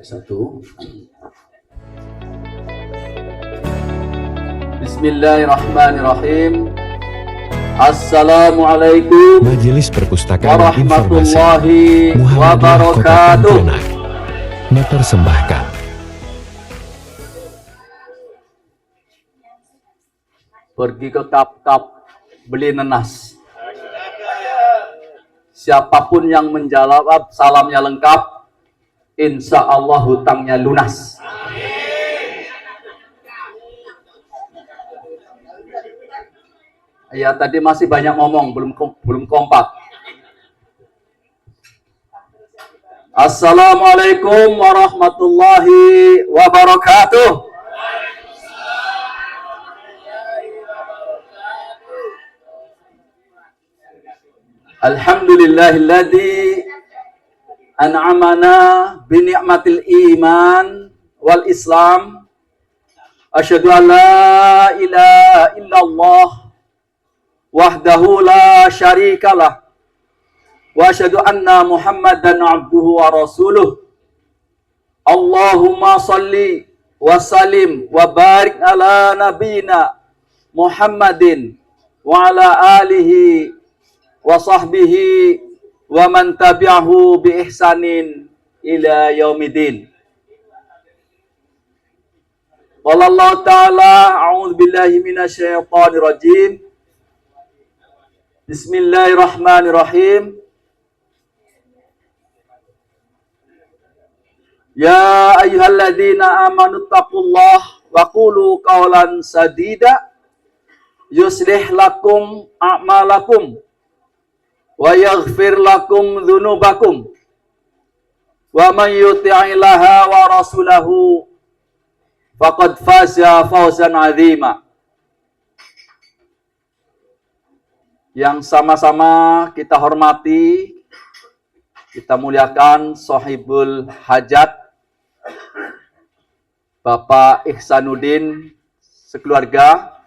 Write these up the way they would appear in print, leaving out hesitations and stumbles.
Satu. Bismillahirrahmanirrahim. Assalamualaikum Majelis Perpustakaan warahmatullahi Muhammadiyah Kota wabarakatuh. Pontianak mempersembahkan Pergi ke kap-kap beli nenas. Siapapun yang menjawab salamnya lengkap, insya Allah hutangnya lunas. Ya, tadi masih banyak ngomong, belum kompak. Assalamualaikum warahmatullahi wabarakatuh. Alhamdulillahilladzi an'amana bi ni'matil iman wal islam. Asyhadu an la ilaha illallah wahdahu la syarikalah wa asyhadu anna Muhammadan abduhu wa rasuluh. Allahumma salli wa sallim wa barik ala nabiyyina Muhammadin wa ala alihi wa sahbihi wa man tabi'ahu bi ihsanin ila yaumidin. Qala Allah Ta'ala, a'udzu billahi minasyaitonir rajim. Bismillahirrahmanirrahim. Ya ayyuhalladzina amanu taqullaha wa qulu qawlan sadida yuslih lakum a'malakum wa yaghfir lakum dzunubakum wa man yuti'illaha wa rasulahu faqad faza fawzan 'azima. Yang sama-sama kita hormati, kita muliakan Sohibul Hajat Bapak Ihsanuddin sekeluarga,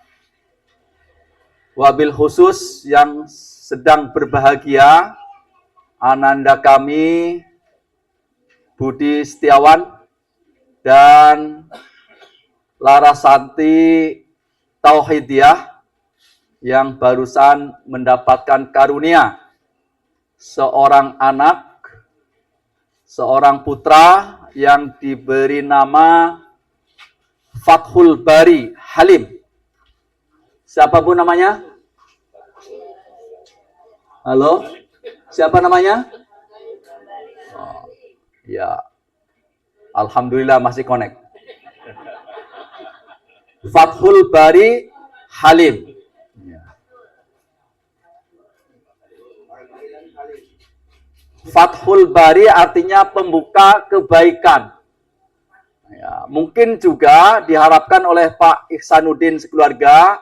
wabil khusus yang sedang berbahagia ananda kami Budi Setiawan dan Larasanti Tauhidiyah yang barusan mendapatkan karunia seorang anak, seorang putra yang diberi nama Fathul Bari Halim. Siapa bu namanya? Halo? Siapa namanya? Oh, ya. Alhamdulillah masih connect. Fathul Bari Halim. Fathul Bari artinya pembuka kebaikan. Ya, mungkin juga diharapkan oleh Pak Ihsanuddin sekeluarga,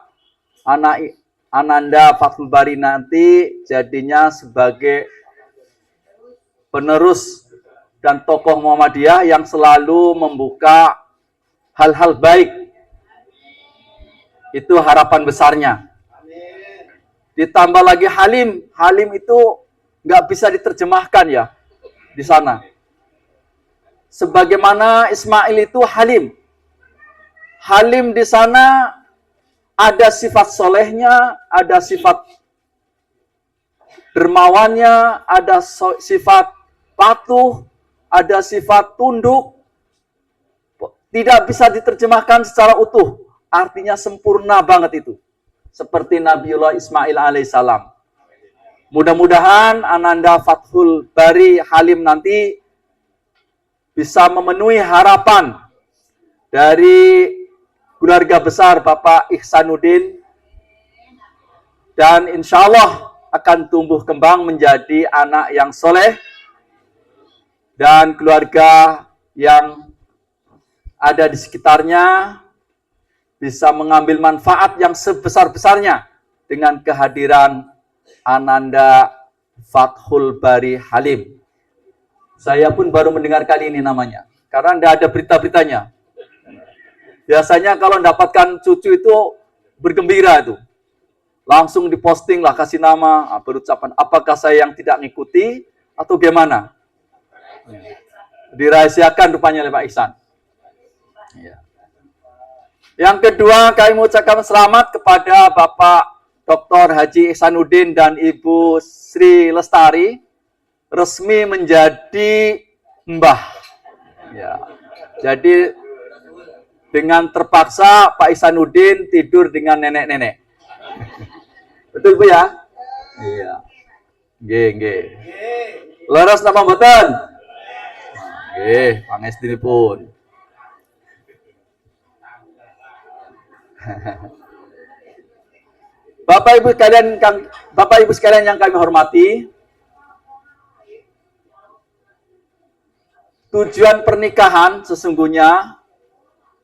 anak Ananda Fathul Bari nanti jadinya sebagai penerus dan tokoh Muhammadiyah yang selalu membuka hal-hal baik. Itu harapan besarnya. Ditambah lagi Halim. Halim itu nggak bisa diterjemahkan ya di sana. Sebagaimana Ismail itu Halim. Halim di sana ada sifat solehnya, ada sifat dermawannya, ada sifat patuh, ada sifat tunduk. Tidak bisa diterjemahkan secara utuh. Artinya sempurna banget itu. Seperti Nabiullah Ismail alaihissalam. Mudah-mudahan ananda Fathul Bari Halim nanti bisa memenuhi harapan dari keluarga besar Bapak Ihsanuddin dan insya Allah akan tumbuh kembang menjadi anak yang soleh dan keluarga yang ada di sekitarnya bisa mengambil manfaat yang sebesar-besarnya dengan kehadiran ananda Fathul Bari Halim. Saya pun baru mendengar kali ini namanya, karena tidak ada berita-beritanya. Biasanya kalau mendapatkan cucu itu bergembira itu. Langsung diposting lah, kasih nama, berucapan. Apakah saya yang tidak ngikuti atau gimana? Dirahasiakan rupanya oleh Pak Ihsan. Ya. Yang kedua, kami mengucapkan selamat kepada Bapak Dr. Haji Ihsanuddin dan Ibu Sri Lestari resmi menjadi mbah. Ya. Jadi dengan terpaksa Pak Ihsanuddin tidur dengan nenek-nenek. Betul Bu ya? Iya. Nggih. Leres napa mboten? Nggih, pangestinipun. Bapak Ibu sekalian yang kami hormati, tujuan pernikahan sesungguhnya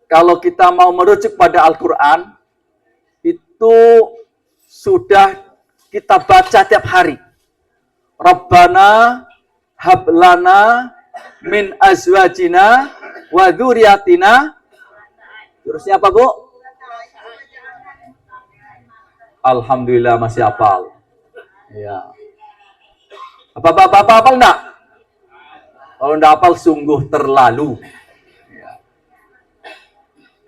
kalau kita mau merujuk pada Al-Qur'an itu sudah kita baca tiap hari. Rabbana hablana min azwajina wa dzurriyyatina. Terusnya apa, Bu? Alhamdulillah masih hafal. Ya. Apa hafal enggak? Kalau enggak hafal sungguh terlalu. Ya.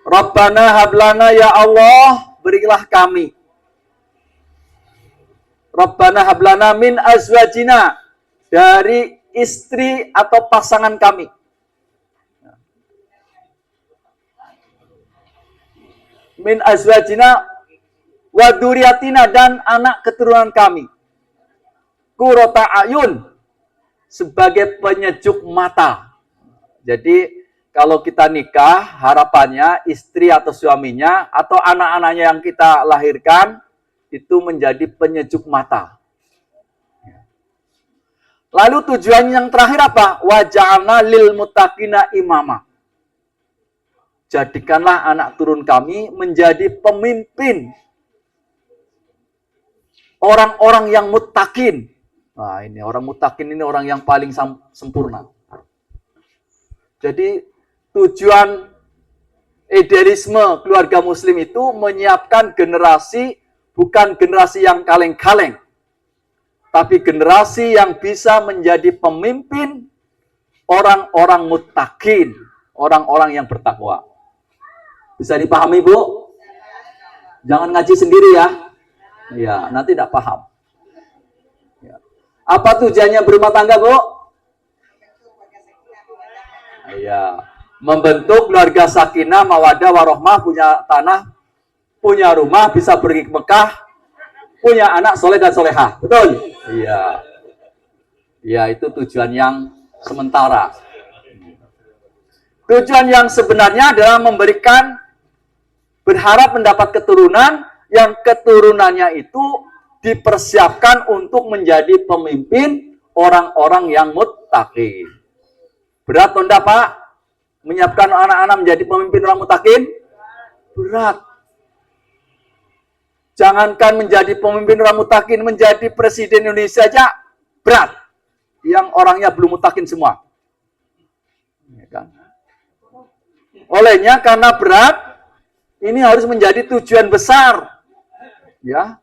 Rabbana hablana ya Allah, berilah kami. Rabbana hablana min azwajina, dari istri atau pasangan kami. Min azwajina wa dzurriyyatina, dan anak keturunan kami. Qurrata ayun, sebagai penyejuk mata. Jadi kalau kita nikah, harapannya istri atau suaminya atau anak-anaknya yang kita lahirkan itu menjadi penyejuk mata. Lalu tujuan yang terakhir apa? Wa ja'alna lil muttaqina imama. Jadikanlah anak turun kami menjadi pemimpin orang-orang yang muttaqin. Nah, ini orang muttaqin ini orang yang paling sempurna. Jadi tujuan idealisme keluarga muslim itu menyiapkan generasi, bukan generasi yang kaleng-kaleng, tapi generasi yang bisa menjadi pemimpin orang-orang muttaqin, orang-orang yang bertakwa. Bisa dipahami, Bu? Jangan ngaji sendiri ya. Ya, nanti tidak paham. Ya. Apa tujuannya berumah tangga, Bu? Ya, membentuk keluarga sakinah, mawadah, warohmah, punya tanah, punya rumah, bisa pergi ke Mekah, punya anak soleh dan solehah. Betul? Iya. Ya, itu tujuan yang sementara. Tujuan yang sebenarnya adalah berharap mendapat keturunan, yang keturunannya itu dipersiapkan untuk menjadi pemimpin orang-orang yang muttaqin. Berat atau enggak, Pak? Menyiapkan anak-anak menjadi pemimpin orang muttaqin? Berat. Jangankan menjadi pemimpin orang muttaqin, menjadi presiden Indonesia aja berat. Yang orangnya belum muttaqin semua. Ya kan? Olehnya karena berat, ini harus menjadi tujuan besar ya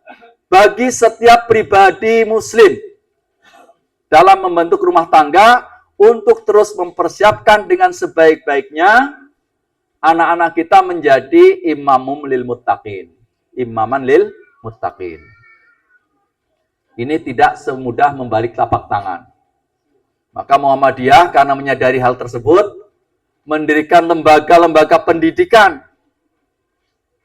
bagi setiap pribadi muslim dalam membentuk rumah tangga untuk terus mempersiapkan dengan sebaik-baiknya anak-anak kita menjadi imaman lil muttaqin. Ini tidak semudah membalik telapak tangan. Maka Muhammadiyah karena menyadari hal tersebut mendirikan lembaga-lembaga pendidikan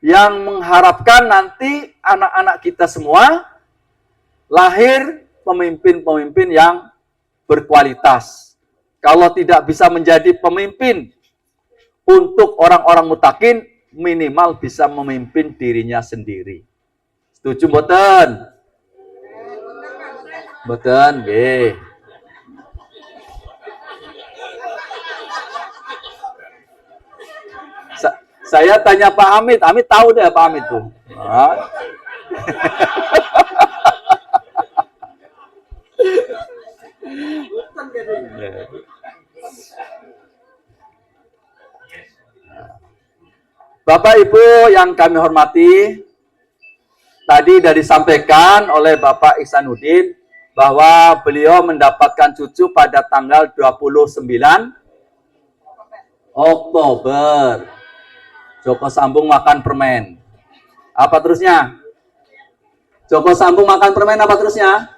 yang mengharapkan nanti anak-anak kita semua lahir pemimpin-pemimpin yang berkualitas. Kalau tidak bisa menjadi pemimpin untuk orang-orang muttaqin, minimal bisa memimpin dirinya sendiri. Setuju mboten? Mboten, nggih. Saya tanya Pak Hamid tahu deh Pak Hamid tuh. Bapak Ibu yang kami hormati, tadi sudah disampaikan oleh Bapak Ihsanuddin bahwa beliau mendapatkan cucu pada tanggal 29 Oktober. Joko Sambung makan permen. Apa terusnya? Joko Sambung makan permen, apa terusnya?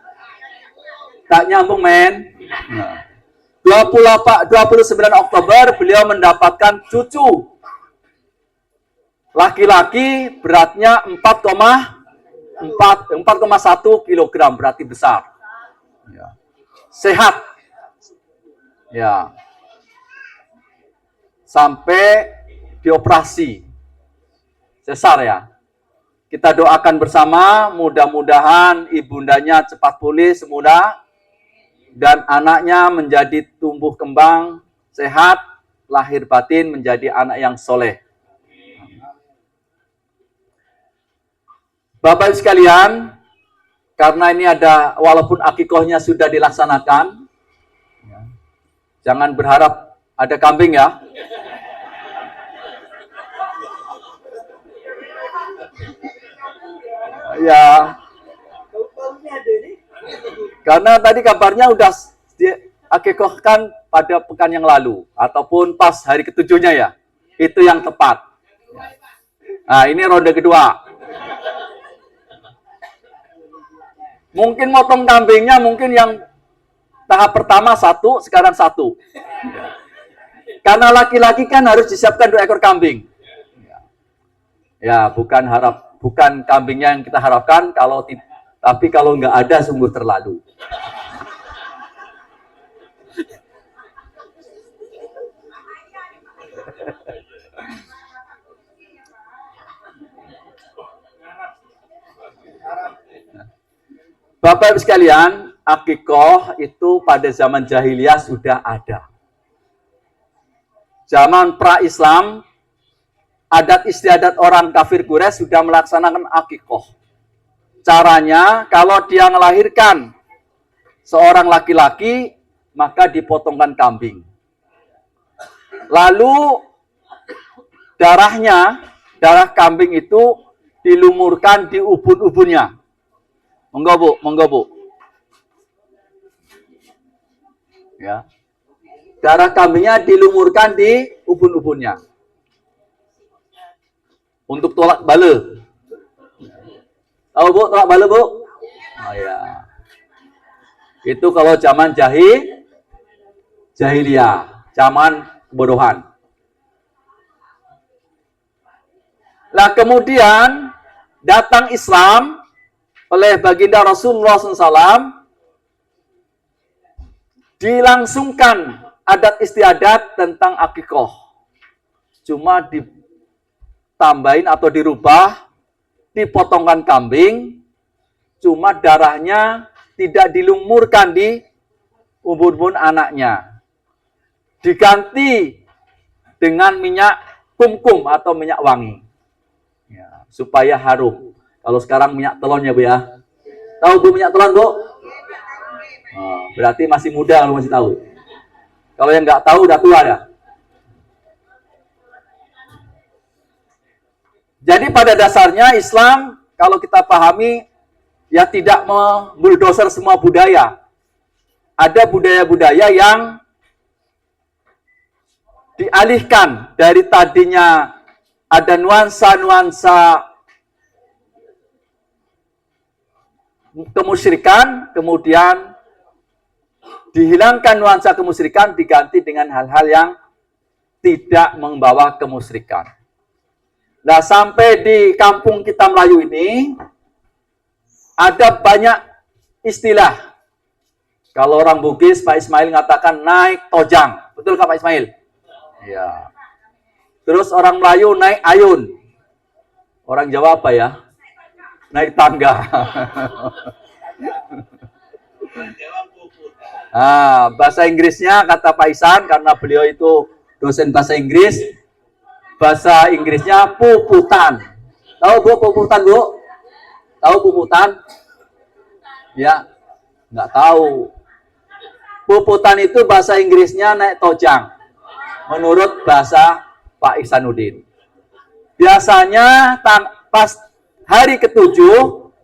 Tak nyambung, men. Nah. 29 Oktober beliau mendapatkan cucu. Laki-laki beratnya 4,1 kilogram, berarti besar. Ya. Sehat. Ya. Sampai dioperasi. Sesar ya. Kita doakan bersama, mudah-mudahan ibundanya cepat pulih semula dan anaknya menjadi tumbuh kembang, sehat, lahir batin menjadi anak yang soleh. Bapak Ibu sekalian, karena ini ada, walaupun akikohnya sudah dilaksanakan, jangan berharap ada kambing ya. Ya, karena tadi kabarnya udah diakikohkan pada pekan yang lalu, ataupun pas hari ketujuhnya ya, itu yang tepat. Nah, ini ronde kedua. Mungkin motong kambingnya, mungkin yang tahap pertama 1, sekarang 1. Karena laki-laki kan harus disiapkan 2 ekor kambing. Ya, bukan kambingnya yang kita harapkan, tapi kalau nggak ada sungguh terlalu. Bapak Ibu sekalian, akikoh itu pada zaman jahiliyah sudah ada. Zaman pra-Islam, adat istiadat orang kafir Quraisy sudah melaksanakan akikoh. Caranya, kalau dia melahirkan seorang laki-laki, maka dipotongkan kambing. Lalu, darah kambing itu dilumurkan di ubun-ubunnya. Monggo bu. Ya. Darah kambingnya dilumurkan di ubun-ubunnya. Untuk tolak bala. Tahu bu, tolak bala bu? Oh ya. Itu kalau zaman jahiliyah, zaman kebodohan. Nah kemudian datang Islam oleh baginda Rasulullah SAW, dilangsungkan adat istiadat tentang akikoh. Cuma ditambahin atau dirubah, dipotongkan kambing, cuma darahnya tidak dilumurkan di ubun-ubun anaknya. Diganti dengan minyak kumkum atau minyak wangi. Ya, supaya harum. Kalau sekarang minyak telonnya bu ya. Tahu bu minyak telon bu? Oh, berarti masih muda kalau masih tahu. Kalau yang nggak tahu udah tua ya. Jadi pada dasarnya Islam kalau kita pahami ya tidak membuldoser semua budaya. Ada budaya-budaya yang dialihkan dari tadinya ada nuansa-nuansa kemusyrikan, kemudian dihilangkan nuansa kemusyrikan, diganti dengan hal-hal yang tidak membawa kemusyrikan. Nah, sampai di kampung kita Melayu ini, ada banyak istilah. Kalau orang Bugis, Pak Ismail mengatakan naik tojang. Betul Pak Ismail? Ya. Terus orang Melayu naik ayun. Orang Jawa apa ya? Naik tangga. Nah, bahasa Inggrisnya kata Pak Isan, karena beliau itu dosen bahasa Inggris, bahasa Inggrisnya puputan. Tahu bu puputan bu? Tahu puputan? Ya, nggak tahu. Puputan itu bahasa Inggrisnya naik tojang, menurut bahasa Pak Ihsanuddin. Biasanya pas hari ke-7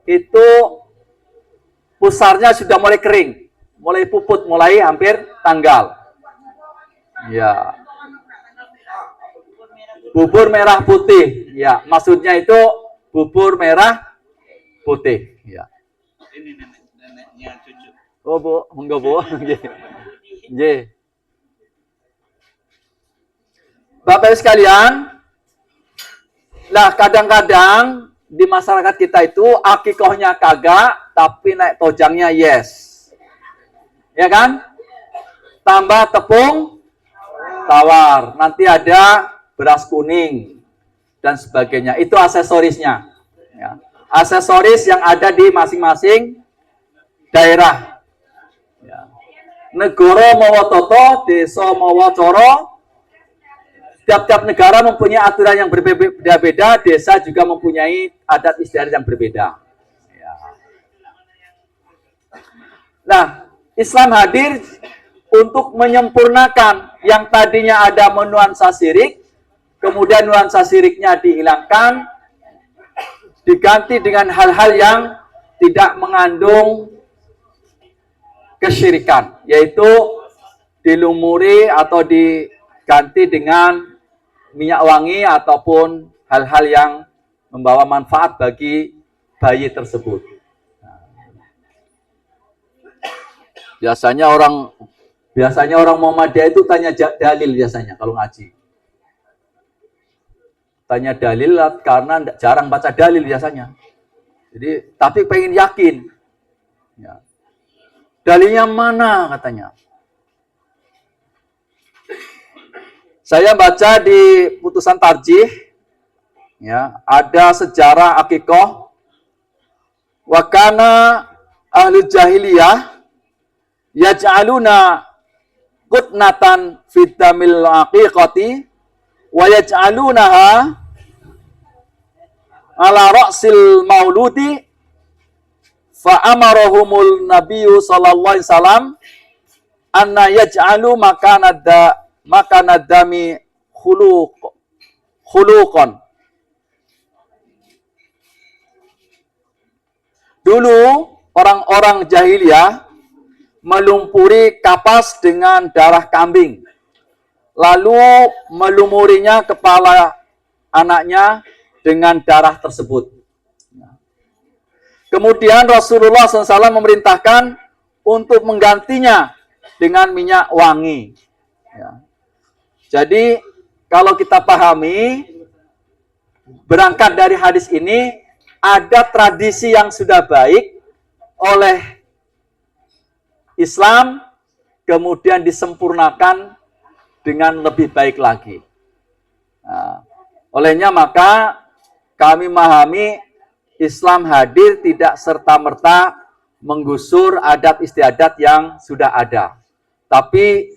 itu pusarnya sudah mulai kering, mulai puput, mulai hampir tanggal. Ya. Bubur merah putih. Ya, maksudnya itu bubur merah putih. Ya. Ini neneknya cucu. Oh, Bu, enggak, Bu. Nggih. Bapak Ibu sekalian, nah kadang-kadang di masyarakat kita itu akikohnya kagak, tapi naik tojangnya yes. Ya kan? Tambah tepung tawar, nanti ada beras kuning dan sebagainya. Itu aksesorisnya. Ya. Aksesoris yang ada di masing-masing daerah. Ya. Negara mawa toto, desa mawa coro. Tiap-tiap negara mempunyai aturan yang berbeda-beda, desa juga mempunyai adat istiadat yang berbeda. Ya. Nah, Islam hadir untuk menyempurnakan yang tadinya ada nuansa syirik, kemudian nuansa syiriknya dihilangkan, diganti dengan hal-hal yang tidak mengandung kesyirikan, yaitu dilumuri atau diganti dengan minyak wangi ataupun hal-hal yang membawa manfaat bagi bayi tersebut. Biasanya orang Muhammadiyah itu tanya dalil biasanya kalau ngaji. Tanya dalil karena jarang baca dalil biasanya. Jadi tapi pengen yakin. Ya. Dalilnya mana katanya? Saya baca di putusan tarjih, ya, ada sejarah akikoh. Wa kana ahli jahiliyah yaj'aluna qutnatan fid damil aqiqati wa yaj'alunaha ala ra'sil mauludi fa amarahumul nabiyyu sallallahu alaihi wasallam anna yaj'alu makanad dami khuluqan. Dulu orang-orang jahiliyah melumpuri kapas dengan darah kambing, lalu melumurinya kepala anaknya dengan darah tersebut. Kemudian Rasulullah SAW memerintahkan untuk menggantinya dengan minyak wangi. Ya. Jadi kalau kita pahami, berangkat dari hadis ini, ada tradisi yang sudah baik oleh Islam, kemudian disempurnakan dengan lebih baik lagi. Nah, olehnya maka kami memahami Islam hadir tidak serta-merta menggusur adat istiadat yang sudah ada, tapi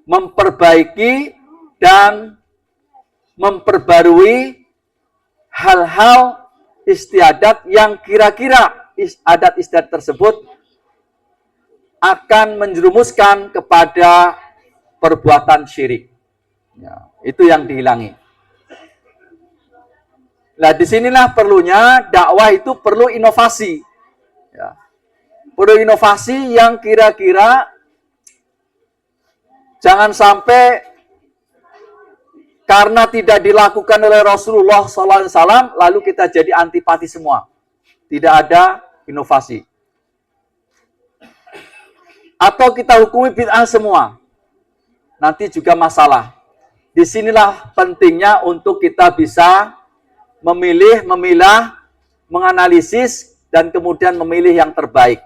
memperbaiki dan memperbarui hal-hal istiadat yang kira-kira adat istiadat tersebut akan menjerumuskan kepada perbuatan syirik. Ya, itu yang dihilangi. Nah, disinilah perlunya dakwah itu perlu inovasi. Ya. Perlu inovasi yang kira-kira jangan sampai karena tidak dilakukan oleh Rasulullah SAW, lalu kita jadi antipati semua. Tidak ada inovasi. Atau kita hukumi bid'ah semua. Nanti juga masalah. Disinilah pentingnya untuk kita bisa memilah, menganalisis, dan kemudian memilih yang terbaik.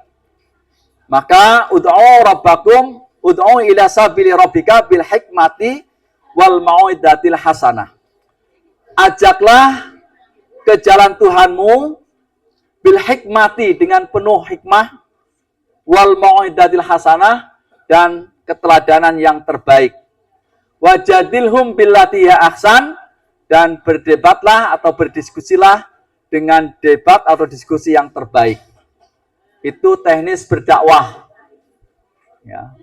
Maka ud'u rabbakum ud'u ila sabili rabbika bil hikmati wal mau'idatil hasanah. Ajaklah ke jalan Tuhanmu bil hikmati, dengan penuh hikmah, wal mau'idatil hasanah, dan keteladanan yang terbaik. Wajadilhum billati hiya ahsan, dan berdebatlah atau berdiskusilah dengan debat atau diskusi yang terbaik. Itu teknis berdakwah. Ya.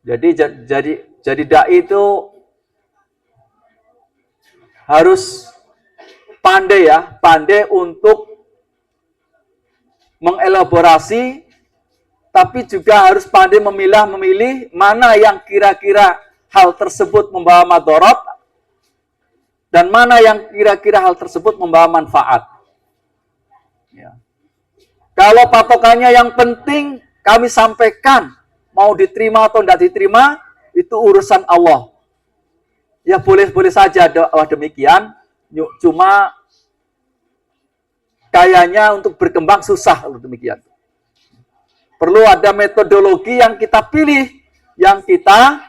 Jadi dai itu harus pandai, ya, pandai untuk mengelaborasi, tapi juga harus pandai memilih mana yang kira-kira hal tersebut membawa madorot, dan mana yang kira-kira hal tersebut membawa manfaat. Ya. Kalau patokannya yang penting kami sampaikan, mau diterima atau tidak diterima, itu urusan Allah. Ya boleh-boleh saja dakwah demikian, cuma kayaknya untuk berkembang susah kalau demikian. Perlu ada metodologi yang kita pilih, yang kita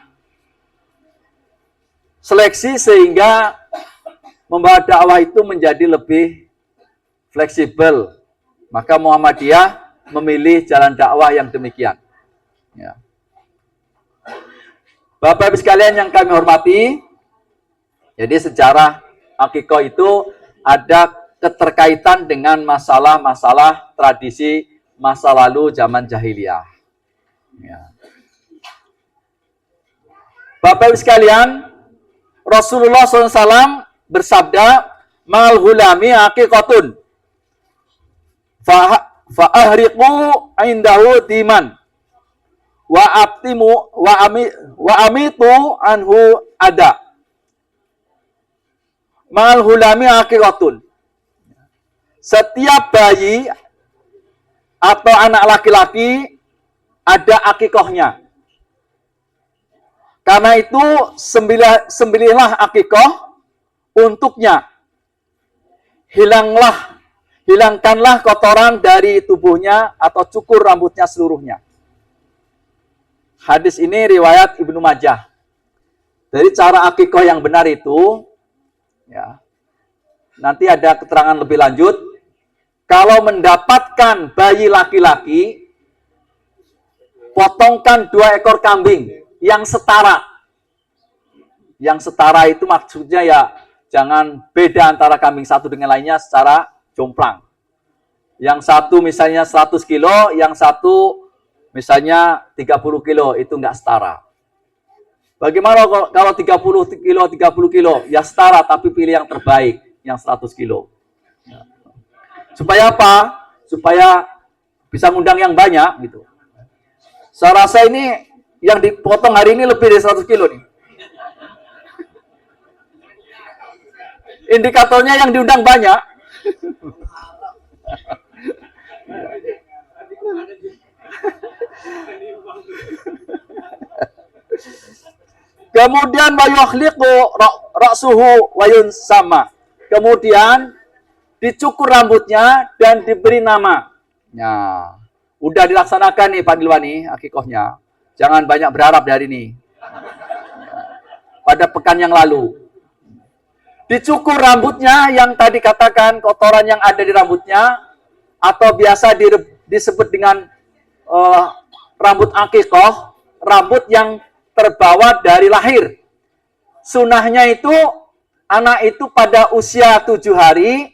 seleksi sehingga membawa dakwah itu menjadi lebih fleksibel. Maka Muhammadiyah memilih jalan dakwah yang demikian. Ya. Bapak Ibu sekalian yang kami hormati, jadi sejarah akikoh itu ada keterkaitan dengan masalah-masalah tradisi masa lalu zaman jahiliyah. Ya. Bapak Ibu sekalian, Rasulullah SAW bersabda, "Mal hulami akikotun, fa'ahriqu indahu diman, wa abtimu wa amitu anhu ada." Mal hulami akikotun. Setiap bayi atau anak laki-laki ada akikohnya. Karena itu sembelihlah akikoh untuknya. Hilangkanlah kotoran dari tubuhnya atau cukur rambutnya seluruhnya. Hadis ini riwayat Ibnu Majah. Dari cara akikoh yang benar itu, ya, nanti ada keterangan lebih lanjut. Kalau mendapatkan bayi laki-laki, potongkan 2 ekor kambing yang setara. Yang setara itu maksudnya ya jangan beda antara kambing satu dengan lainnya secara jomplang. Yang satu misalnya 100 kilo, yang satu misalnya 30 kilo, itu enggak setara. Bagaimana kalau 30 kilo? Ya setara, tapi pilih yang terbaik, yang 100 kilo. Supaya apa? Supaya bisa ngundang yang banyak gitu. Saya rasa ini yang dipotong hari ini lebih dari 100 kilo nih. Indikatornya yang diundang banyak. Kemudian wayukhliqu ra'suhu wayun sama. Kemudian dicukur rambutnya dan diberi nama. Nah, udah dilaksanakan nih Pak Dilwani akikohnya. Jangan banyak berharap dari ini. Pada pekan yang lalu. Dicukur rambutnya yang tadi katakan kotoran yang ada di rambutnya atau biasa disebut dengan rambut akikoh, rambut yang terbawa dari lahir. Sunahnya itu anak itu pada usia 7 hari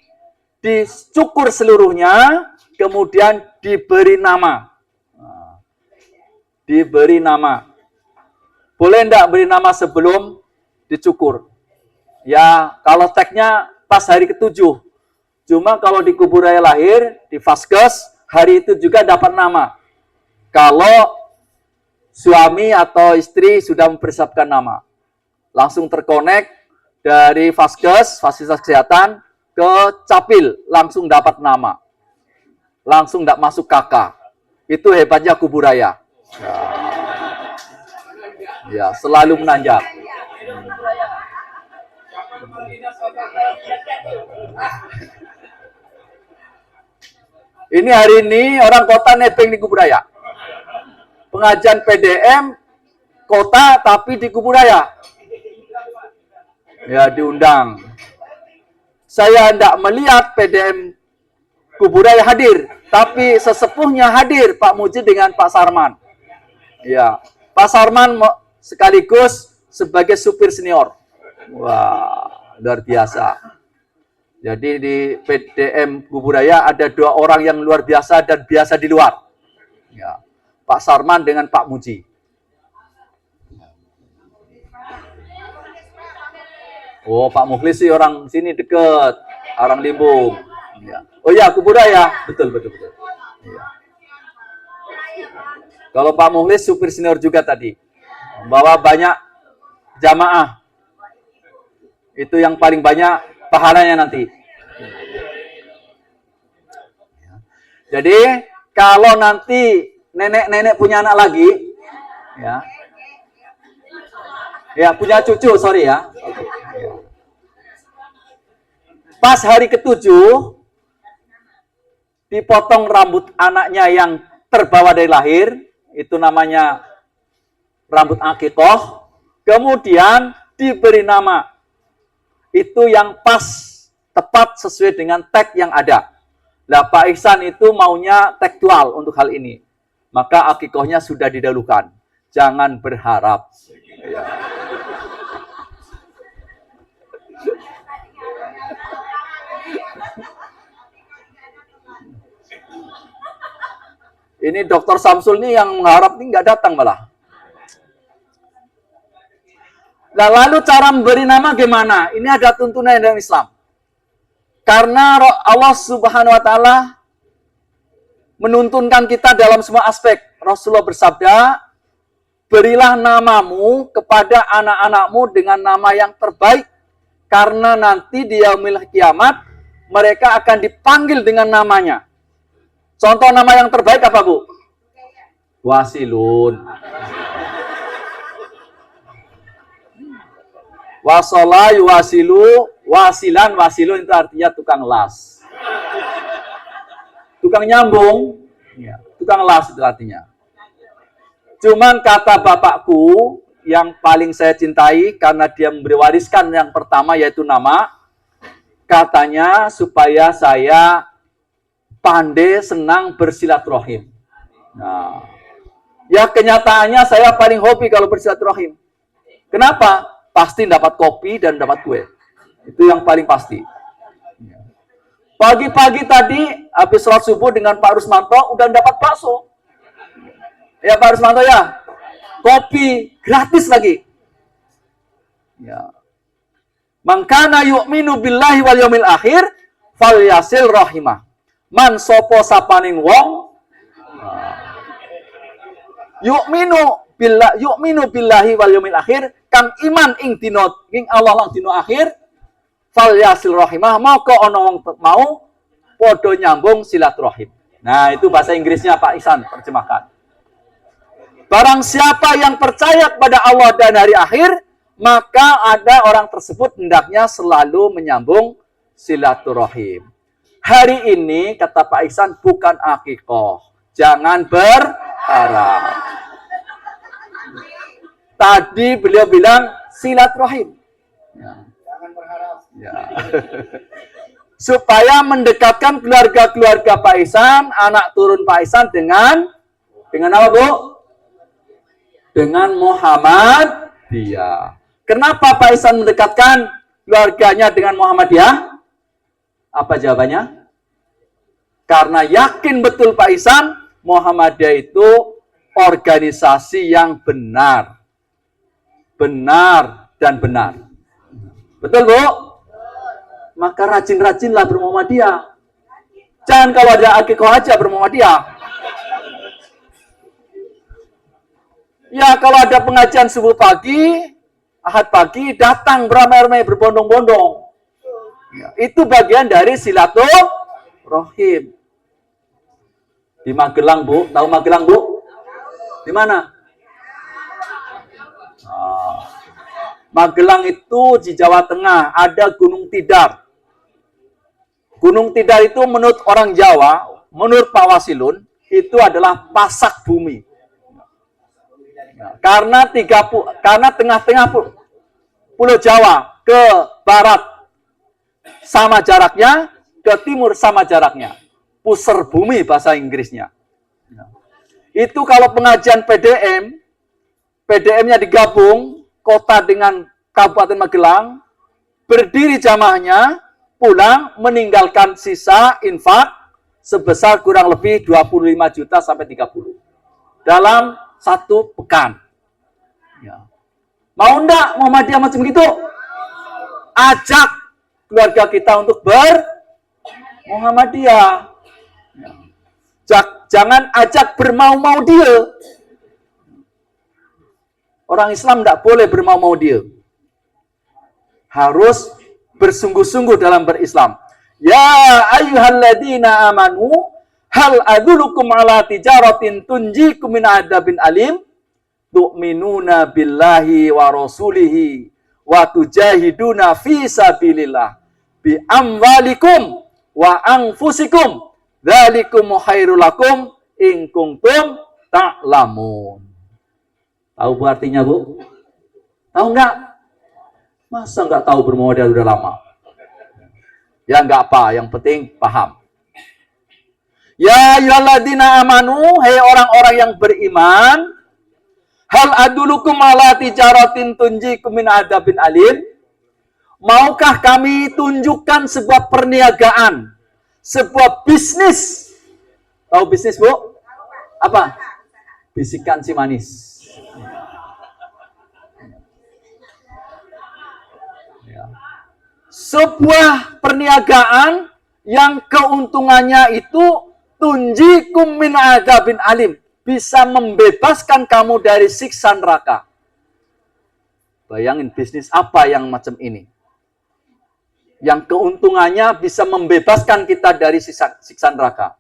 dicukur seluruhnya, kemudian diberi nama. Diberi nama. Boleh enggak beri nama sebelum dicukur? Ya, kalau tagnya pas hari ke-7. Cuma kalau di kubur raya lahir, di Vaskes, hari itu juga dapat nama. Kalau suami atau istri sudah mempersiapkan nama. Langsung terkonek dari Vaskes, fasilitas kesehatan, ke Capil, langsung dapat nama. Langsung tidak masuk KK. Itu hebatnya kubur raya. Ya, selalu menanjak. Ini hari ini orang kota nebeng di kubur raya. Pengajian PDM kota tapi di kubur raya. Ya, diundang. Saya tidak melihat PDM kubur raya hadir, tapi sesepuhnya hadir, Pak Muji dengan Pak Sarman. Ya, Pak Sarman sekaligus sebagai supir senior. Wah, luar biasa. Jadi di PDM kubur raya ada 2 orang yang luar biasa dan biasa di luar. Ya, Pak Sarman dengan Pak Muji. Oh, Pak Mukhlis sih orang sini deket, orang Limbung. Ya. Oh ya, kubur raya, betul. Ya. Kalau Pak Mukhlis supir senior juga tadi, bawa banyak jamaah. Itu yang paling banyak pahalanya nanti. Jadi kalau nanti nenek-nenek punya anak lagi, ya punya cucu, sorry ya. Pas hari ketujuh, dipotong rambut anaknya yang terbawa dari lahir, itu namanya rambut akikoh, kemudian diberi nama. Itu yang pas, tepat sesuai dengan tag yang ada. Nah, Pak Ihsan itu maunya tekstual untuk hal ini. Maka akikohnya sudah didahulukan. Jangan berharap. Ya. Ini Dr. Samsul nih yang mengharap nih nggak datang malah. Nah, lalu cara memberi nama gimana? Ini ada tuntunan dalam Islam. Karena Allah Subhanahu wa Ta'ala menuntunkan kita dalam semua aspek. Rasulullah bersabda, berilah namamu kepada anak-anakmu dengan nama yang terbaik, karena nanti di yaumil kiamat mereka akan dipanggil dengan namanya. Contoh nama yang terbaik apa, Bu? Wasilun. Wasola yuwasilu, wasilan, wasilun itu artinya tukang las. Tukang nyambung, ya, tukang las itu artinya. Cuman kata bapakku yang paling saya cintai karena dia memberi wariskan yang pertama yaitu nama, katanya supaya saya pandai senang bersilaturahim. Nah, ya kenyataannya saya paling hobi kalau bersilaturahim. Kenapa? Pasti dapat kopi dan dapat kue. Itu yang paling pasti. Pagi-pagi tadi, habis sholat subuh dengan Pak Rusmanto, udah dapat bakso. Ya Pak Rusmanto ya, kopi gratis lagi. Ya. Man kana yu'minu billahi wal yaumil akhir, falyasil rahimah. Man sopo sapaning wong, yu'minu billahi wal yaumil akhir, kang iman ing dino ing Allah lan dino akhir, fal yasil rahimah, maka ana wong mau padha nyambung silaturahim. Nah, itu bahasa Inggrisnya Pak Ihsan terjemahkan. Barang siapa yang percaya kepada Allah dan hari akhir, maka ada orang tersebut hendaknya selalu menyambung silaturahim. Hari ini kata Pak Ihsan bukan akikoh. Jangan berharap. Tadi beliau bilang silaturahim. Ya. Jangan berharap. Ya. Supaya mendekatkan keluarga-keluarga Pak Ihsan, anak turun Pak Ihsan dengan apa, Bu? Dengan Muhammadiyah. Kenapa Pak Ihsan mendekatkan keluarganya dengan Muhammadiyah? Apa jawabannya? Karena yakin betul Pak Ihsan, Muhammadiyah itu organisasi yang benar. Benar dan benar. Betul, Bu? Maka rajin-rajinlah bermuhammadiyah. Jangan kalau ada akikoh aja bermuhammadiyah. Ya, kalau ada pengajian subuh pagi, Ahad pagi, datang beramai-ramai berbondong-bondong. Ya, itu bagian dari silaturahim. Di Magelang, Bu. Tahu Magelang, Bu? Di mana? Magelang itu di Jawa Tengah, ada Gunung Tidar. Gunung Tidar itu menurut orang Jawa, menurut Pak Wasilun, itu adalah pasak bumi. Karena tengah-tengah Pulau Jawa ke barat sama jaraknya, ke timur sama jaraknya. Pusar bumi bahasa Inggrisnya. Itu kalau pengajian PDM-nya digabung, kota dengan Kabupaten Magelang, berdiri jamaahnya, pulang meninggalkan sisa infak sebesar kurang lebih 25 juta sampai 30 dalam satu pekan. Ya. Mau enggak Muhammadiyah macam gitu? Ajak keluarga kita untuk Muhammadiyah. Ya. Jangan ajak bermau-mau dia. Orang Islam tidak boleh bermau-mau dia. harus bersungguh-sungguh dalam berislam. Ya ayyuhalladzina amanu hal adulukum ala tijaratin tunjikum min adabin alim tu'minuna billahi wa rasulihi wa tujahiduna fi sabilillah bi amwalikum wa anfusikum dzalikum khairul lakum in kuntum ta'lamun. Tahu bu artinya, Bu? Tahu nggak? Masa nggak tahu bermodal udah lama? Ya nggak apa, yang penting paham. Ya ayyuhalladzina amanu, hei orang-orang yang beriman, hal adulukum ala tijaratin tunjikum min adabin alim. Maukah kami tunjukkan sebuah perniagaan, sebuah bisnis? Tahu bisnis, Bu? Apa? Bisikan si manis. Sebuah perniagaan yang keuntungannya itu tunjikum min adzabin alim, bisa membebaskan kamu dari siksa neraka. Bayangin bisnis apa yang macam ini, yang keuntungannya bisa membebaskan kita dari siksa neraka.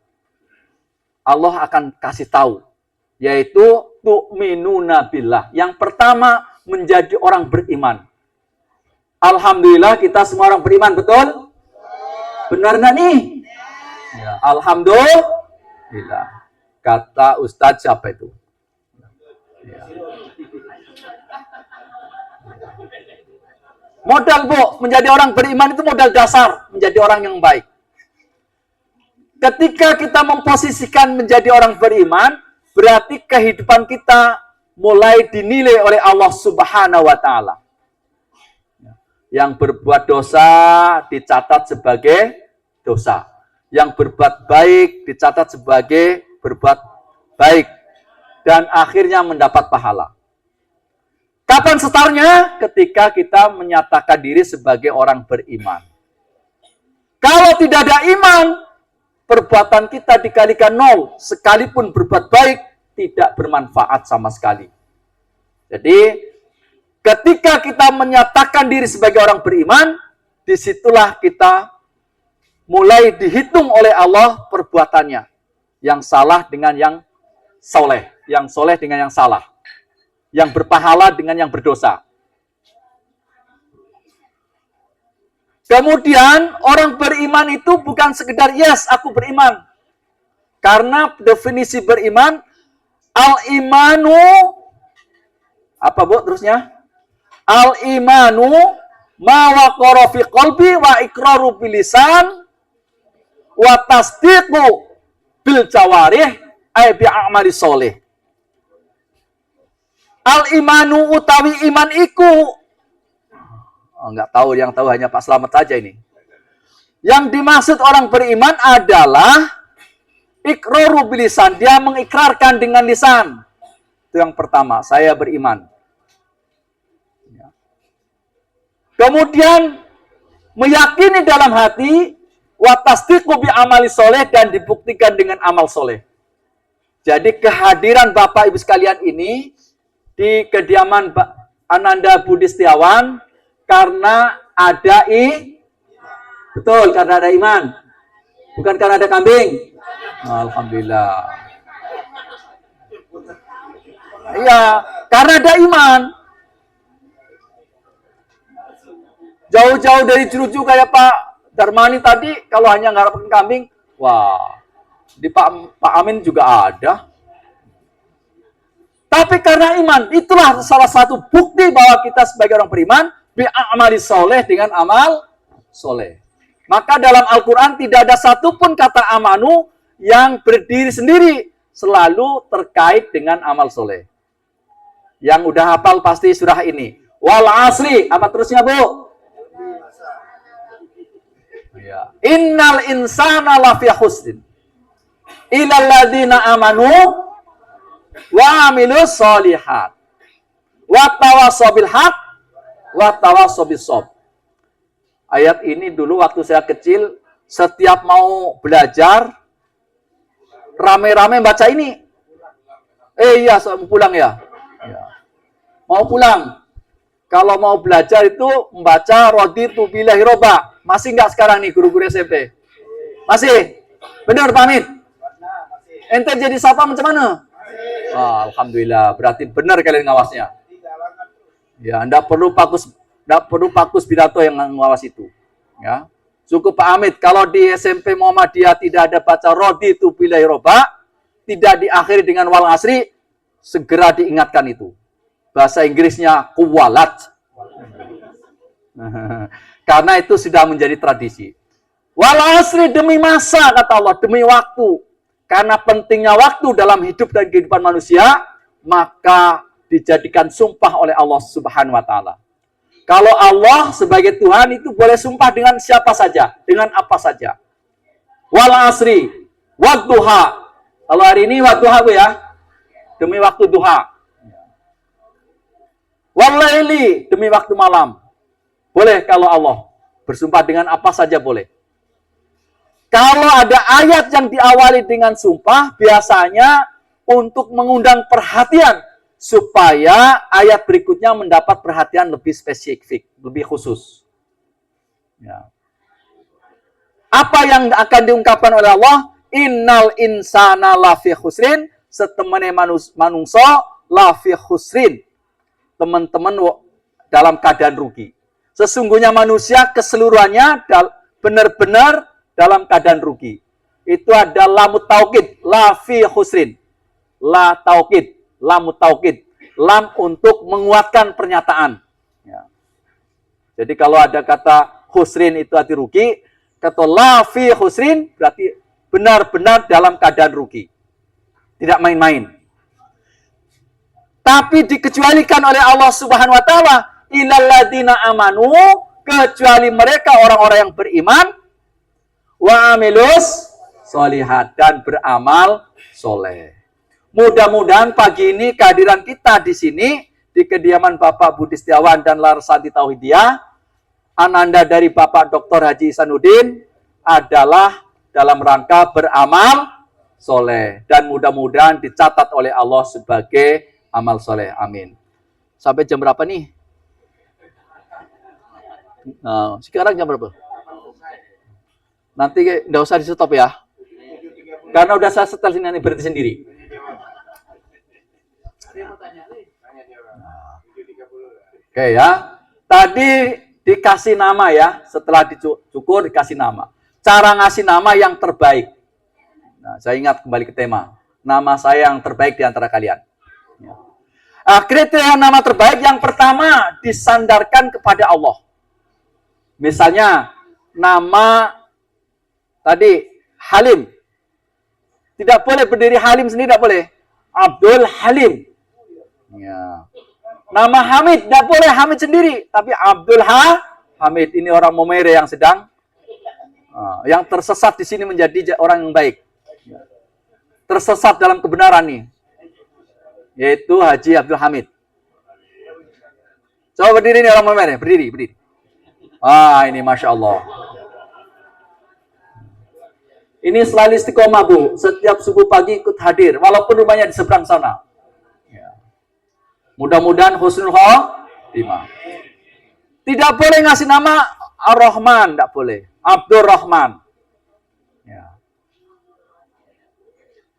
Allah akan kasih tahu, yaitu tu'minuna billah. Yang pertama, menjadi orang beriman. Alhamdulillah kita semua orang beriman, betul? Benar nggak nih? Ya, alhamdulillah. Kata Ustadz siapa itu? Ya. Modal, Bu, menjadi orang beriman itu modal dasar, menjadi orang yang baik. Ketika kita memposisikan menjadi orang beriman, berarti kehidupan kita mulai dinilai oleh Allah Subhanahu wa Ta'ala. Yang berbuat dosa dicatat sebagai dosa. Yang berbuat baik dicatat sebagai berbuat baik. Dan akhirnya mendapat pahala. Kapan setarnya? Ketika kita menyatakan diri sebagai orang beriman. Kalau tidak ada iman, perbuatan kita dikalikan 0. Sekalipun berbuat baik, tidak bermanfaat sama sekali. Jadi, ketika kita menyatakan diri sebagai orang beriman, disitulah kita mulai dihitung oleh Allah perbuatannya. Yang salah dengan yang soleh. Yang soleh dengan yang salah. Yang berpahala dengan yang berdosa. Kemudian, orang beriman itu bukan sekedar, yes, aku beriman. Karena definisi beriman, al-imanu, apa Bu terusnya? Al-imanu ma waqara fi qalbi wa iqraru bil lisan wa tasdiqu bil jawarih ay bi a'mali sholih. Al-imanu utawi iman iku. Enggak tahu, yang tahu hanya Pak Slamet saja ini. Yang dimaksud orang beriman adalah iqraru bil lisan, dia mengikrarkan dengan lisan. Itu yang pertama, saya beriman. Kemudian meyakini dalam hati, wa tasdiqu bi amali soleh, dan dibuktikan dengan amal soleh. Jadi kehadiran Bapak Ibu sekalian ini di kediaman Ananda Budi Setiawan karena ada betul, karena ada iman. Bukan karena ada kambing. Alhamdulillah. Iya, karena ada iman. Jauh-jauh dari Jeruju kayak Pak Darmani tadi, kalau hanya ngarepin kambing, wah, di Pak Amin juga ada. Tapi karena iman, itulah salah satu bukti bahwa kita sebagai orang beriman, bi'amali soleh, dengan amal soleh. Maka dalam Al-Quran tidak ada satupun kata amanu yang berdiri sendiri, selalu terkait dengan amal soleh. Yang udah hafal pasti surah ini. Wal asri, apa terusnya Bu? Ya. Innal insana lafi khusrin illal ladzina amanu wa amilus solihat wa tawassaw bil haq wa tawassaw bis sabr. Ayat ini dulu waktu saya kecil, setiap mau belajar rame-rame baca ini. Iya, mau pulang ya? Ya. Mau pulang. Kalau mau belajar itu membaca raditu billahi robba. Masih nggak sekarang nih guru-guru SMP? Masih? Benar Pak Hamid? Ente jadi siapa macam mana? Oh, alhamdulillah, berarti benar kalian ngawasnya. Ya, enggak perlu pakus pidato yang ngawas itu. Ya. Cukup Pak Hamid, kalau di SMP Muhammadiyah tidak ada baca raditu billahi robba, tidak diakhiri dengan wal asri, segera diingatkan itu. Bahasa Inggrisnya kuwalat. Karena itu sudah menjadi tradisi. Wal asri demi masa, kata Allah, demi waktu. Karena pentingnya waktu dalam hidup dan kehidupan manusia, maka dijadikan sumpah oleh Allah Subhanahu wa taala. Kalau Allah sebagai Tuhan itu boleh sumpah dengan siapa saja, dengan apa saja. Wal asri, wadduha. Kalau hari ini wadduha Bu ya, demi waktu duha. Wal laili, demi waktu malam. Boleh kalau Allah bersumpah dengan apa saja boleh. Kalau ada ayat yang diawali dengan sumpah, biasanya untuk mengundang perhatian supaya ayat berikutnya mendapat perhatian lebih spesifik, lebih khusus. Ya. Apa yang akan diungkapkan oleh Allah? Innal insana lafi khusrin, setemene manungso lafi khusrin. Teman-teman dalam keadaan rugi. Sesungguhnya manusia keseluruhannya benar-benar dalam keadaan rugi. Itu ada lamut taukid, la fi khusrin. La taukid, lamut taukid. Lam untuk menguatkan pernyataan. Ya. Jadi kalau ada kata khusrin itu arti rugi, kata la fi khusrin berarti benar-benar dalam keadaan rugi. Tidak main-main. Tapi dikecualikan oleh Allah Subhanahu wa taala, illal ladzina amanu, kecuali mereka orang-orang yang beriman, wa amilus solihat, dan beramal soleh. Mudah-mudahan pagi ini kehadiran kita di sini di kediaman Bapak Budi Setiawan dan Larsanti Tauhidiyah, ananda dari Bapak Dr. Haji Ihsanuddin, adalah dalam rangka beramal soleh, dan mudah-mudahan dicatat oleh Allah sebagai amal soleh. Amin. Sampai jam berapa nih? Nah, sekarang jam berapa? Nanti nggak usah di stop ya. Karena udah saya setel sini, nanti berhenti sendiri. Oke ya. Tadi dikasih nama ya. Setelah dicukur dikasih nama. Cara ngasih nama yang terbaik. Nah, saya ingat kembali ke tema. Nama saya yang terbaik di antara kalian. Ya. Kriteria nama terbaik yang pertama disandarkan kepada Allah. Misalnya nama tadi Halim. Tidak boleh berdiri Halim sendiri, tidak boleh. Abdul Halim. Ya. Nama Hamid, tidak boleh Hamid sendiri, tapi Abdul Hamid. Ini orang Momere yang sedang yang tersesat di sini menjadi orang yang baik. Tersesat dalam kebenaran nih. Yaitu Haji Abdul Hamid. Coba berdiri nih orang Momere, berdiri. Ini Masya Allah. Ini selalu istiqomah Bu, setiap subuh pagi ikut hadir, walaupun rumahnya di seberang sana. Ya. Mudah-mudahan husnul khotimah. Tidak boleh ngasih nama Ar-Rahman, tidak boleh. Abdur Rahman. Ya.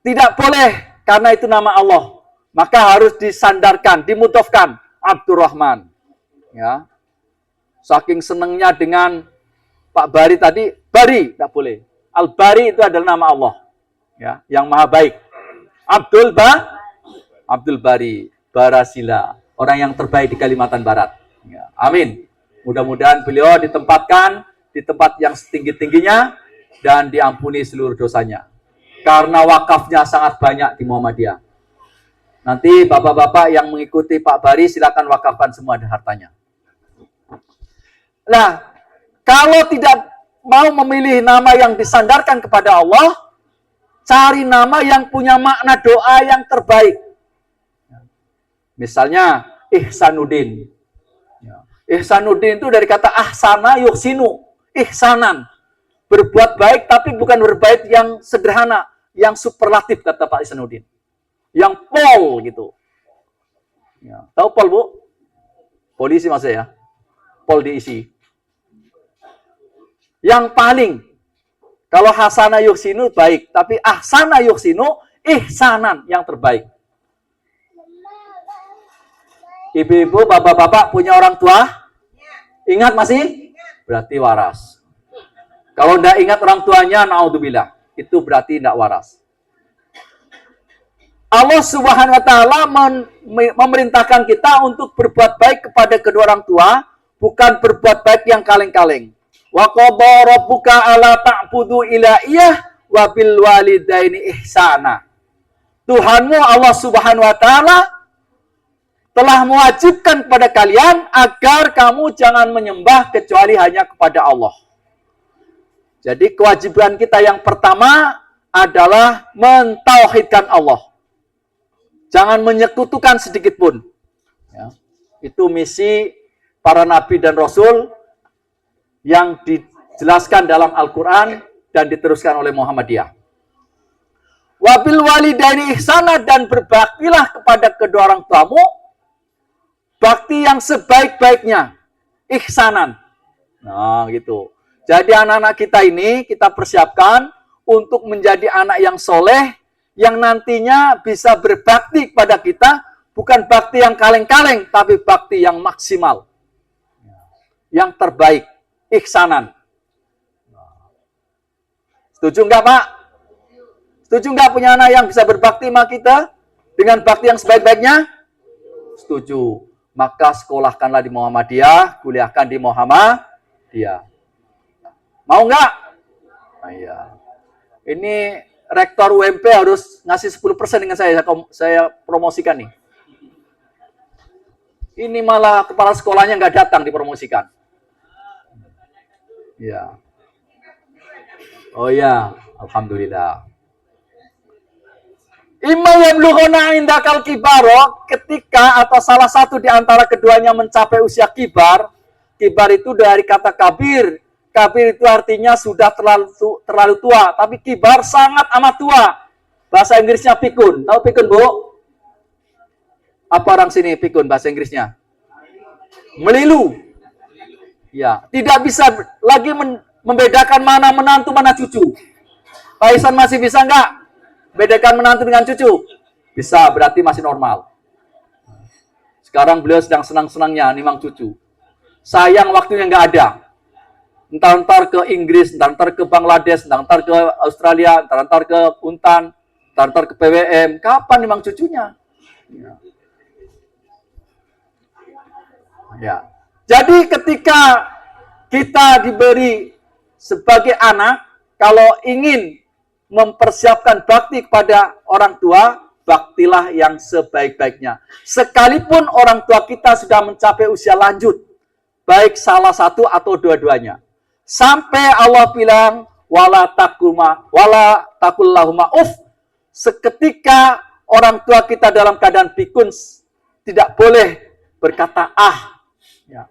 Tidak boleh, karena itu nama Allah. Maka harus disandarkan, dimudofkan, Abdur Rahman. Ya. Saking senengnya dengan Pak Bari tadi, Bari, tidak boleh. Al-Bari itu adalah nama Allah, ya, yang maha baik. Abdul Bari, Barasila, orang yang terbaik di Kalimantan Barat. Ya, amin. Mudah-mudahan beliau ditempatkan di tempat yang setinggi-tingginya dan diampuni seluruh dosanya. Karena wakafnya sangat banyak di Muhammadiyah. Nanti bapak-bapak yang mengikuti Pak Bari silakan wakafkan semua hartanya. Nah, kalau tidak mau memilih nama yang disandarkan kepada Allah, cari nama yang punya makna doa yang terbaik. Misalnya Ihsanuddin. Ihsanuddin itu dari kata ahsana yuhsinu, ihsanan. Berbuat baik tapi bukan berbaik yang sederhana, yang superlatif kata Pak Ihsanuddin. Yang pol gitu. Ya. Tahu pol Bu? Polisi maksudnya ya. Pol diisi. Yang paling, kalau hasana yuhsinu baik, tapi ahsana yuhsinu ihsanan yang terbaik. Ibu-ibu, bapak-bapak punya orang tua? Ingat masih? Berarti waras. Kalau tidak ingat orang tuanya, naudzubillah, itu berarti tidak waras. Allah Subhanahu wa taala memerintahkan kita untuk berbuat baik kepada kedua orang tua, bukan berbuat baik yang kaleng-kaleng. Wa qadha rabbuka alla ta'budu illa iyyah wa bil walidaini ihsana. Tuhanmu Allah Subhanahu wa taala telah mewajibkan kepada kalian agar kamu jangan menyembah kecuali hanya kepada Allah. Jadi kewajiban kita yang pertama adalah mentauhidkan Allah. Jangan menyekutukan sedikit pun. Ya. Itu misi para nabi dan rasul yang dijelaskan dalam Al-Quran dan diteruskan oleh Muhammadiyah. Wabil walidaini ihsana, dan berbaktilah kepada kedua orang tuamu bakti yang sebaik-baiknya, ihsanan. Nah, gitu. Jadi anak-anak kita ini kita persiapkan untuk menjadi anak yang soleh, yang nantinya bisa berbakti kepada kita, bukan bakti yang kaleng-kaleng, tapi bakti yang maksimal. Yang terbaik, ihsanan. Setuju nggak, Pak? Setuju nggak punya anak yang bisa berbakti sama kita dengan bakti yang sebaik-baiknya? Setuju. Maka sekolahkanlah di Muhammadiyah, kuliahkan di Muhammadiyah. Mau nggak? Nah, iya. Ini rektor UMP harus ngasih 10% dengan saya promosikan nih. Ini malah kepala sekolahnya nggak datang dipromosikan. Ya. Oh ya, alhamdulillah. Imma yablughuna indakal kibaro, ketika atau salah satu di antara keduanya mencapai usia kibar. Kibar itu dari kata kabir. Kabir itu artinya sudah terlalu tua, tapi kibar sangat amat tua. Bahasa Inggrisnya pikun. Tahu pikun, Bu? Apa orang sini pikun bahasa Inggrisnya? Melilu. Ya, tidak bisa lagi membedakan mana menantu, mana cucu. Pak Ihsan masih bisa nggak bedakan menantu dengan cucu? Bisa, berarti masih normal. Sekarang beliau sedang senang-senangnya nimang cucu. Sayang waktunya nggak ada. Entar ke Inggris, entar ke Bangladesh, entar ke Australia, entar ke Untan, entar ke PWM. Kapan memang cucunya? Ya. Jadi ketika kita diberi sebagai anak, kalau ingin mempersiapkan bakti kepada orang tua, baktilah yang sebaik-baiknya. Sekalipun orang tua kita sudah mencapai usia lanjut, baik salah satu atau dua-duanya. Sampai Allah bilang, wala takullahuma uf. Seketika orang tua kita dalam keadaan pikun, tidak boleh berkata ah. Ya.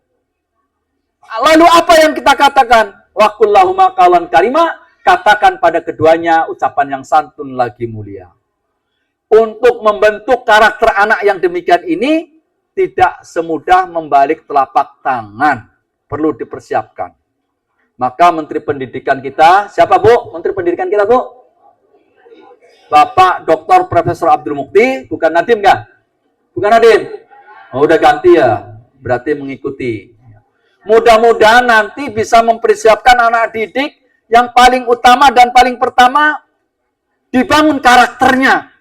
Lalu apa yang kita katakan? Wakullahuma kaulan karima. Katakan pada keduanya ucapan yang santun lagi mulia. Untuk membentuk karakter anak yang demikian ini, tidak semudah membalik telapak tangan. Perlu dipersiapkan. Maka Menteri Pendidikan kita, siapa Bu? Menteri Pendidikan kita Bu? Bapak Dr. Profesor Abdul Mukti, bukan Nadiem nggak? Bukan Nadiem? Oh, udah ganti ya, berarti mengikuti. Mudah-mudahan nanti bisa mempersiapkan anak didik yang paling utama dan paling pertama, dibangun karakternya.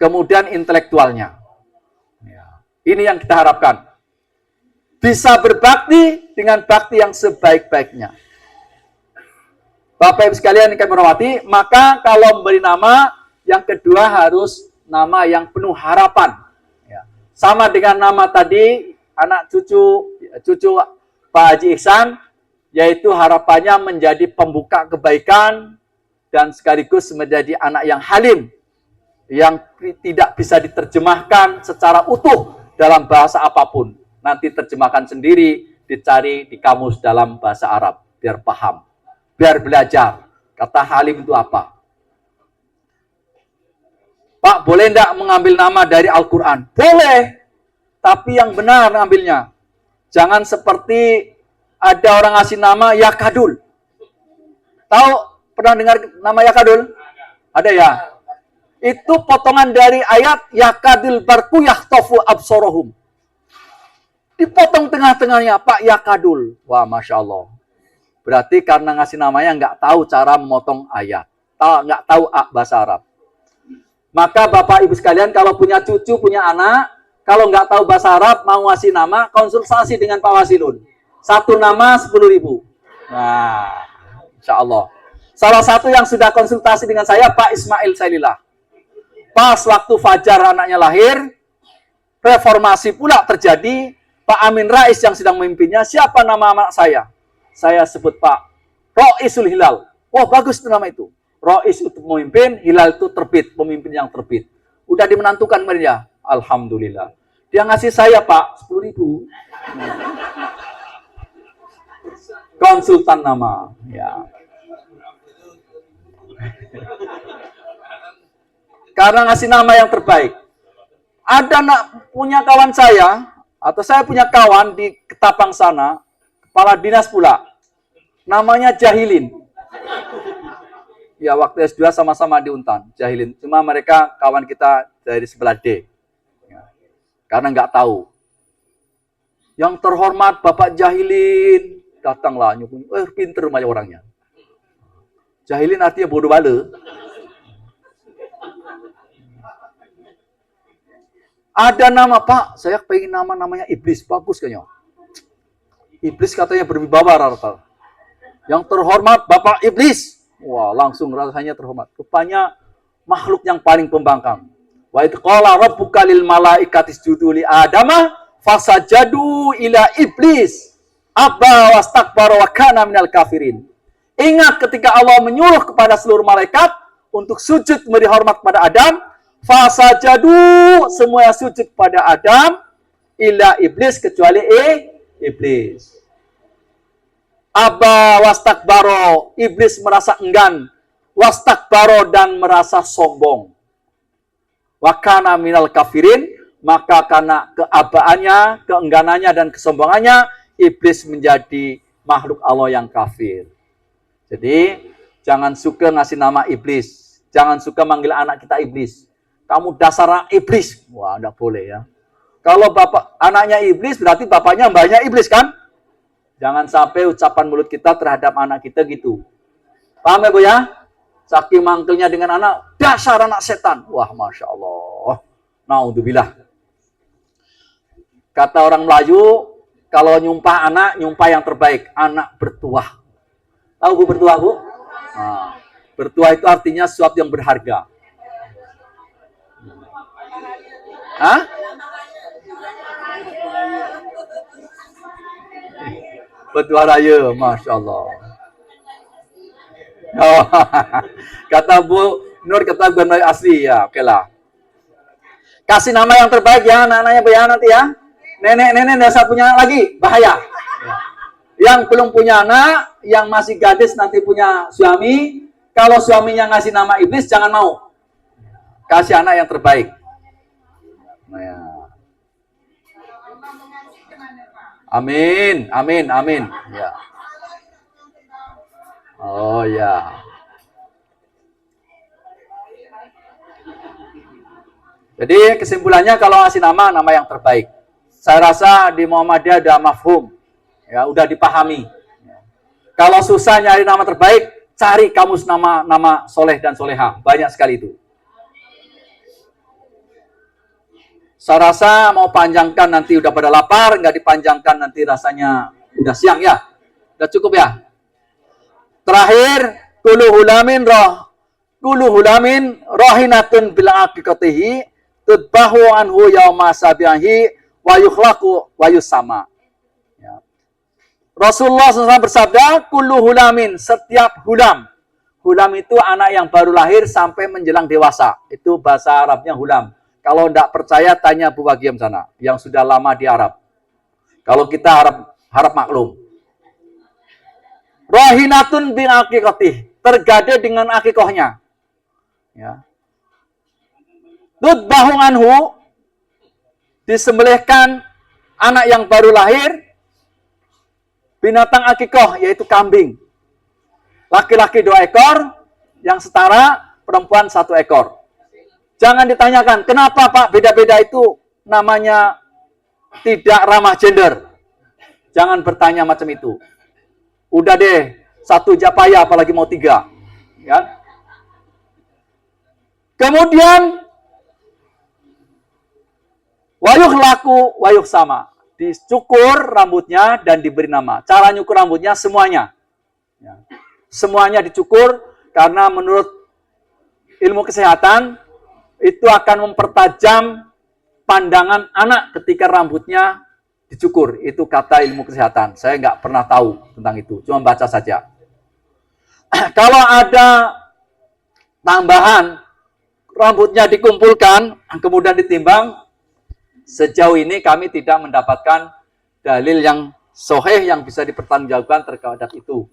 Kemudian intelektualnya. Ini yang kita harapkan. Bisa berbakti dengan bakti yang sebaik-baiknya. Bapak Ibu sekalian yang kami hormati, maka kalau memberi nama, yang kedua harus nama yang penuh harapan. Sama dengan nama tadi, anak cucu Pak Haji Ihsan, yaitu harapannya menjadi pembuka kebaikan dan sekaligus menjadi anak yang halim, yang tidak bisa diterjemahkan secara utuh dalam bahasa apapun. Nanti terjemahkan sendiri, dicari di kamus dalam bahasa Arab, biar paham, biar belajar. Kata halim itu apa? Pak, boleh enggak mengambil nama dari Al-Quran? Boleh. tapi yang benar ambilnya. Jangan seperti ada orang ngasih nama Yakadul. Tahu, pernah dengar nama Yakadul? Ada ya? Itu potongan dari ayat Yakadil barku yahtofu absorohum. Dipotong tengah-tengahnya, Pak Yakadul. Wah, Masya Allah. Berarti karena ngasih namanya nggak tahu cara memotong ayat. Nggak tahu bahasa Arab. Maka Bapak Ibu sekalian, kalau punya cucu, punya anak, kalau nggak tahu bahasa Arab, mau ngasih nama, konsultasi dengan Pak Wasilun. Satu nama 10.000. Nah, Insya Allah. Salah satu yang sudah konsultasi dengan saya, Pak Ismail Sailillah. Pas waktu Fajar anaknya lahir, reformasi pula terjadi, Pak Amin Rais yang sedang memimpinnya, siapa nama anak saya? Saya sebut Pak Roisul Hilal. Wah, bagus itu nama itu. Rois untuk memimpin, Hilal itu terbit, pemimpin yang terbit. Udah dimenantukan dia. Alhamdulillah. Dia ngasih saya, Pak, 10.000. Konsultan nama. Ya. Karena ngasih nama yang terbaik. Ada punya kawan saya, atau saya punya kawan di Ketapang sana, kepala dinas pula. Namanya Jahilin. Ya, waktu S2 sama-sama di Untan, Jahilin. Cuma mereka kawan kita dari sebelah D. Ya. Karena nggak tahu. Yang terhormat Bapak Jahilin, datanglah nyukun. Pinter banyak orangnya. Jahilin artinya bodoh bale. Ada nama, Pak, saya pengen namanya Iblis, bagus kayaknya. Iblis katanya berwibawa rata. Yang terhormat Bapak Iblis. Wah, langsung rasanya terhormat. Rupanya makhluk yang paling pembangkang. Wa idh qala rabbuka lil malaikati isjudu li adama fasajadu ila iblis aba wastakbara wa kana minal kafirin. Ingat ketika Allah menyuruh kepada seluruh malaikat untuk sujud memberi hormat kepada Adam, fasajadu, semua sujud kepada Adam, ila iblis kecuali iblis. Aba wastakbaro, iblis merasa enggan, wastakbaro dan merasa sombong. Wakana minal kafirin, maka karena keabaannya, keengganannya dan kesombongannya, iblis menjadi makhluk Allah yang kafir. Jadi jangan suka ngasih nama iblis, jangan suka manggil anak kita iblis. Kamu dasar iblis, wah enggak boleh ya. Kalau bapak anaknya iblis, berarti bapaknya mbaknya iblis kan? Jangan sampai ucapan mulut kita terhadap anak kita gitu. Paham ya Bu ya? Saking mangkelnya dengan anak, dasar anak setan. Wah, Masya Allah. Naudzubillah. Kata orang Melayu, kalau nyumpah anak, nyumpah yang terbaik. Anak bertuah. Tahu Bu bertuah, Bu? Nah, bertuah itu artinya sesuatu yang berharga. Hah? Bertuah raya, Masya Allah. Oh, kata Bu Nur, kata Bu Nur asli ya, oke lah. Kasih nama yang terbaik ya anak-anaknya Bu ya nanti ya. Nenek-nenek dasar punya anak lagi, bahaya. Yang belum punya anak, yang masih gadis nanti punya suami, kalau suaminya ngasih nama iblis jangan mau. Kasih anak yang terbaik. Nah, ya. Amin, amin, amin. Ya. Oh ya. Jadi kesimpulannya kalau ngasih nama yang terbaik. Saya rasa di Muhammadiyah ada mafhum. Ya, udah dipahami. Kalau susah nyari nama terbaik, cari kamus nama soleh dan soleha. Banyak sekali itu. Saya rasa mau panjangkan nanti udah pada lapar, nggak dipanjangkan nanti rasanya udah siang ya. Udah cukup ya. Terakhir, kulu hulamin rohinatun bila aqiqatihi tudbahu anhu yauma sabihi wa yukhlaqu wa yusama. Ya. Rasulullah SAW bersabda, kulu hulamin, setiap hulam. Hulam itu anak yang baru lahir sampai menjelang dewasa. Itu bahasa Arabnya hulam. Kalau tidak percaya, tanya Bu Wagiem sana, yang sudah lama di Arab. Kalau kita harap maklum. Rohinatun bin aqiqatih, tergade dengan akikohnya. Ya. Tudbahu anhu, disembelihkan anak yang baru lahir, binatang akikoh yaitu kambing. Laki-laki 2 ekor, yang setara perempuan 1 ekor. Jangan ditanyakan, kenapa Pak beda-beda itu namanya tidak ramah gender. Jangan bertanya macam itu. Udah deh, 1 japaya apalagi mau 3. Ya. Kemudian wayuh laku, wayuh sama. Dicukur rambutnya dan diberi nama. Cara nyukur rambutnya semuanya. Ya. Semuanya dicukur karena menurut ilmu kesehatan itu akan mempertajam pandangan anak ketika rambutnya dicukur. Itu kata ilmu kesehatan. Saya nggak pernah tahu tentang itu. Cuma baca saja. Kalau ada tambahan, rambutnya dikumpulkan, kemudian ditimbang, sejauh ini kami tidak mendapatkan dalil yang sahih yang bisa dipertanggungjawabkan terhadap itu.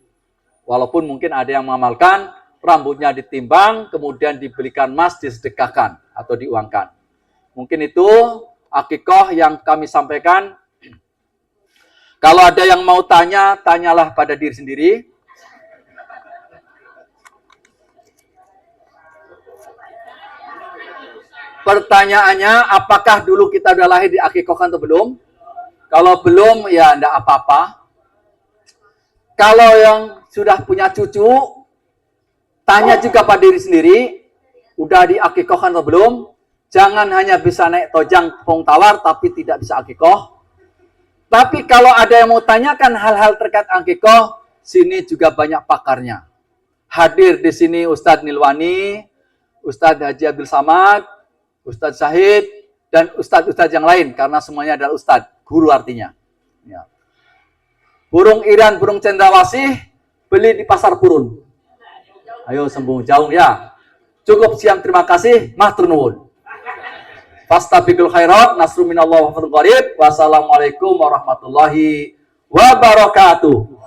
Walaupun mungkin ada yang mengamalkan, rambutnya ditimbang, kemudian dibelikan emas, disedekahkan atau diuangkan. Mungkin itu akikoh yang kami sampaikan. Kalau ada yang mau tanya, tanyalah pada diri sendiri. Pertanyaannya, apakah dulu kita udah lahir di akikohkan atau belum? Kalau belum, ya enggak apa-apa. Kalau yang sudah punya cucu, tanya juga pada diri sendiri, udah di akikohkan atau belum? Jangan hanya bisa naik tojang pong tawar, tapi tidak bisa akikoh. Tapi kalau ada yang mau tanyakan hal-hal terkait akikoh, sini juga banyak pakarnya. Hadir di sini Ustadz Nilwani, Ustadz Haji Abdul Samad, Ustadz Syahid, dan Ustadz-Ustadz yang lain, karena semuanya adalah Ustadz, guru artinya. Ya. Burung Iran, burung cendrawasih, beli di pasar purun. Ayo sembung jauh ya. Cukup siang, terima kasih. Matur nuwun. Fastabiqul khairat, nasru minallah wa fadl qarib. Wassalamualaikum warahmatullahi wabarakatuh.